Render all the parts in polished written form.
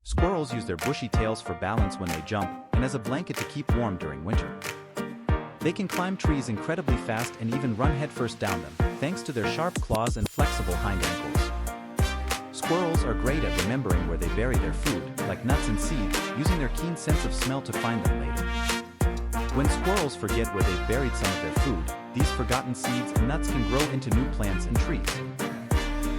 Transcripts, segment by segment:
Squirrels use their bushy tails for balance when they jump and as a blanket to keep warm during winter. They can climb trees incredibly fast and even run headfirst down them, thanks to their sharp claws and flexible hind ankles. Squirrels are great at remembering where they bury their food, like nuts and seeds, using their keen sense of smell to find them later. When squirrels forget where they've buried some of their food, these forgotten seeds and nuts can grow into new plants and trees.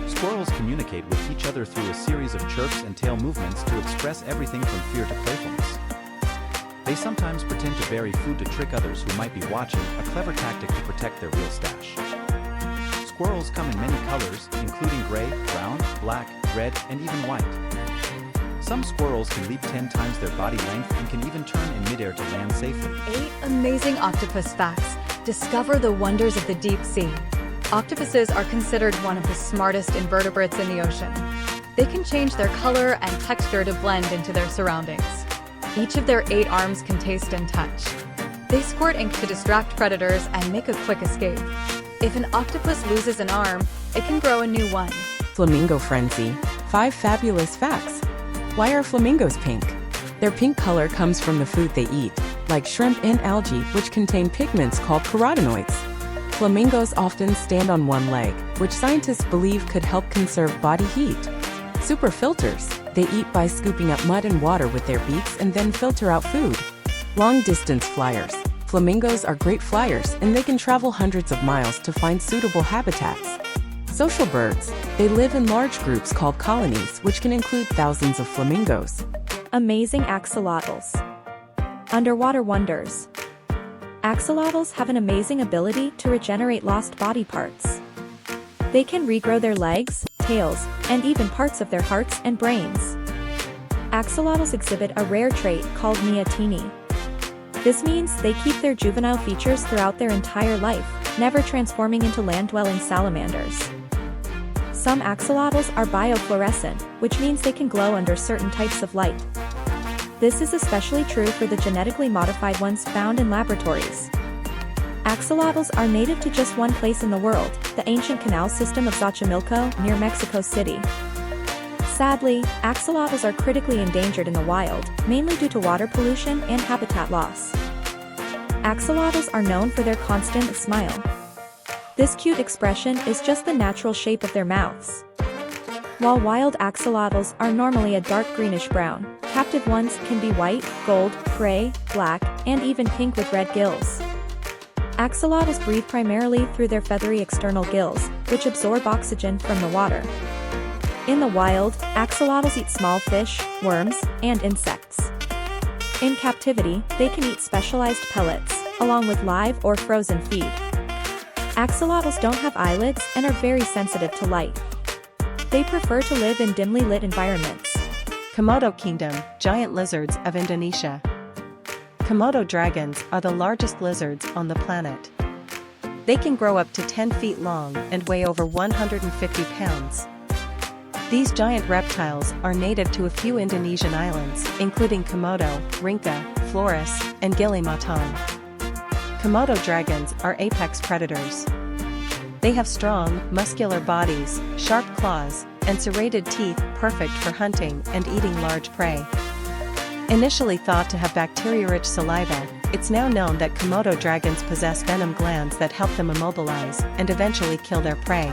Squirrels communicate with each other through a series of chirps and tail movements to express everything from fear to playfulness. They sometimes pretend to bury food to trick others who might be watching, a clever tactic to protect their real stash. Squirrels come in many colors, including gray, brown, black, red, and even white. Some squirrels can leap 10 times their body length and can even turn in midair to land safely. 8 amazing octopus facts. Discover the wonders of the deep sea. Octopuses are considered one of the smartest invertebrates in the ocean. They can change their color and texture to blend into their surroundings. Each of their 8 arms can taste and touch. They squirt ink to distract predators and make a quick escape. If an octopus loses an arm, it can grow a new one. Flamingo frenzy. 5 fabulous facts. Why are flamingos pink? Their pink color comes from the food they eat, like shrimp and algae, which contain pigments called carotenoids. Flamingos often stand on one leg, which scientists believe could help conserve body heat. Super filters. They eat by scooping up mud and water with their beaks and then filter out food. Long-distance flyers. Flamingos are great flyers and they can travel hundreds of miles to find suitable habitats. Social birds. They live in large groups called colonies, which can include thousands of flamingos. Amazing axolotls. Underwater wonders. Axolotls have an amazing ability to regenerate lost body parts. They can regrow their legs, tails, and even parts of their hearts and brains. Axolotls exhibit a rare trait called neoteny. This means they keep their juvenile features throughout their entire life, never transforming into land-dwelling salamanders. Some axolotls are biofluorescent, which means they can glow under certain types of light. This is especially true for the genetically modified ones found in laboratories. Axolotls are native to just one place in the world, the ancient canal system of Xochimilco, near Mexico City. Sadly, axolotls are critically endangered in the wild, mainly due to water pollution and habitat loss. Axolotls are known for their constant smile. This cute expression is just the natural shape of their mouths. While wild axolotls are normally a dark greenish-brown, captive ones can be white, gold, gray, black, and even pink with red gills. Axolotls breathe primarily through their feathery external gills, which absorb oxygen from the water. In the wild, axolotls eat small fish, worms, and insects. In captivity, they can eat specialized pellets, along with live or frozen feed. Axolotls don't have eyelids and are very sensitive to light. They prefer to live in dimly lit environments. Komodo Kingdom, giant lizards of Indonesia. Komodo dragons are the largest lizards on the planet. They can grow up to 10 feet long and weigh over 150 pounds. These giant reptiles are native to a few Indonesian islands, including Komodo, Rinca, Flores, and Gili Matang. Komodo dragons are apex predators. They have strong, muscular bodies, sharp claws, and serrated teeth perfect for hunting and eating large prey. Initially thought to have bacteria-rich saliva, it's now known that Komodo dragons possess venom glands that help them immobilize and eventually kill their prey.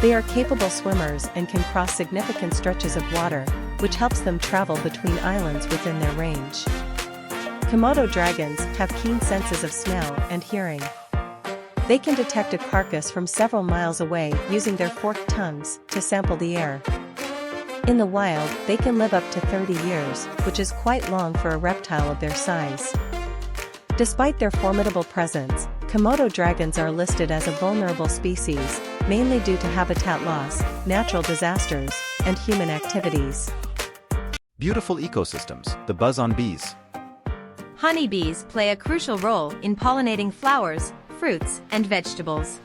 They are capable swimmers and can cross significant stretches of water, which helps them travel between islands within their range. Komodo dragons have keen senses of smell and hearing. They can detect a carcass from several miles away using their forked tongues to sample the air. In the wild, they can live up to 30 years, which is quite long for a reptile of their size. Despite their formidable presence, Komodo dragons are listed as a vulnerable species, mainly due to habitat loss, natural disasters, and human activities. Beautiful ecosystems, the buzz on bees. Honeybees play a crucial role in pollinating flowers, fruits, and vegetables.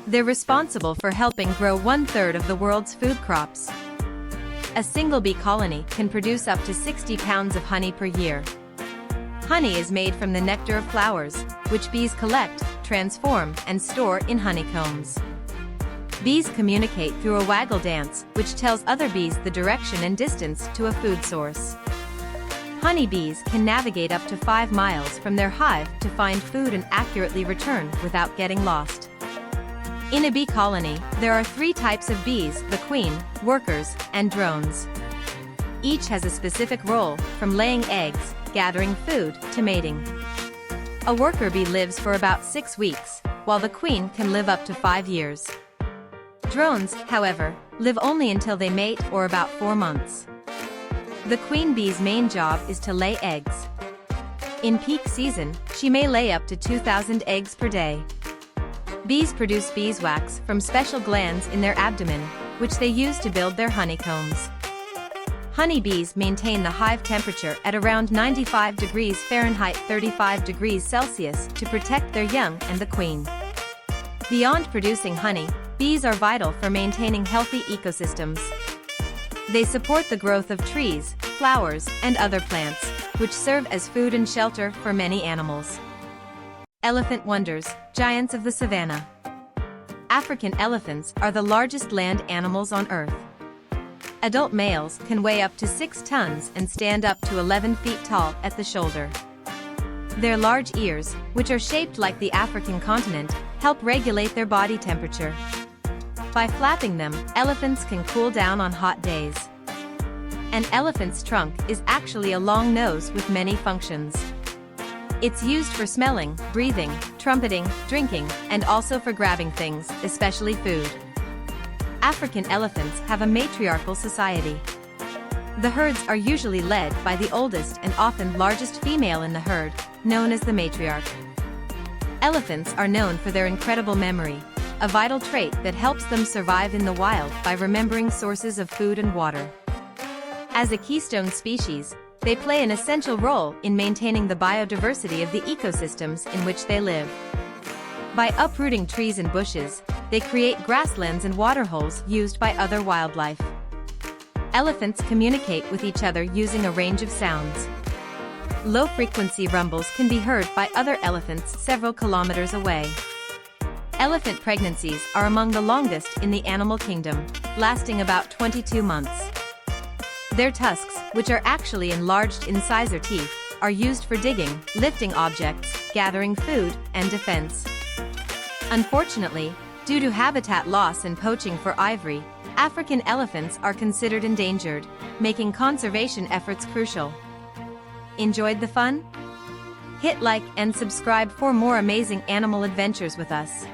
They're responsible for helping grow 1/3 of the world's food crops. A single bee colony can produce up to 60 pounds of honey per year. Honey is made from the nectar of flowers, which bees collect, transform, and store in honeycombs. Bees communicate through a waggle dance, which tells other bees the direction and distance to a food source. Honeybees can navigate up to 5 miles from their hive to find food and accurately return without getting lost. In a bee colony, there are 3 types of bees: the queen, workers, and drones. Each has a specific role, from laying eggs, gathering food, to mating. A worker bee lives for about 6 weeks, while the queen can live up to 5 years. Drones, however, live only until they mate or about 4 months. The queen bee's main job is to lay eggs. In peak season, she may lay up to 2,000 eggs per day. Bees produce beeswax from special glands in their abdomen, which they use to build their honeycombs. Honeybees maintain the hive temperature at around 95 degrees Fahrenheit 35 degrees Celsius to protect their young and the queen. Beyond producing honey, bees are vital for maintaining healthy ecosystems. They support the growth of trees, flowers, and other plants, which serve as food and shelter for many animals. Elephant wonders, giants of the savannah. African elephants are the largest land animals on Earth. Adult males can weigh up to 6 tons and stand up to 11 feet tall at the shoulder. Their large ears, which are shaped like the African continent, help regulate their body temperature. By flapping them, elephants can cool down on hot days. An elephant's trunk is actually a long nose with many functions. It's used for smelling, breathing, trumpeting, drinking, and also for grabbing things, especially food. African elephants have a matriarchal society. The herds are usually led by the oldest and often largest female in the herd, known as the matriarch. Elephants are known for their incredible memory, a vital trait that helps them survive in the wild by remembering sources of food and water. As a keystone species, they play an essential role in maintaining the biodiversity of the ecosystems in which they live. By uprooting trees and bushes, they create grasslands and waterholes used by other wildlife. Elephants communicate with each other using a range of sounds. Low-frequency rumbles can be heard by other elephants several kilometers away. Elephant pregnancies are among the longest in the animal kingdom, lasting about 22 months. Their tusks, which are actually enlarged incisor teeth, are used for digging, lifting objects, gathering food, and defense. Unfortunately, due to habitat loss and poaching for ivory, African elephants are considered endangered, making conservation efforts crucial. Enjoyed the fun? Hit like and subscribe for more amazing animal adventures with us.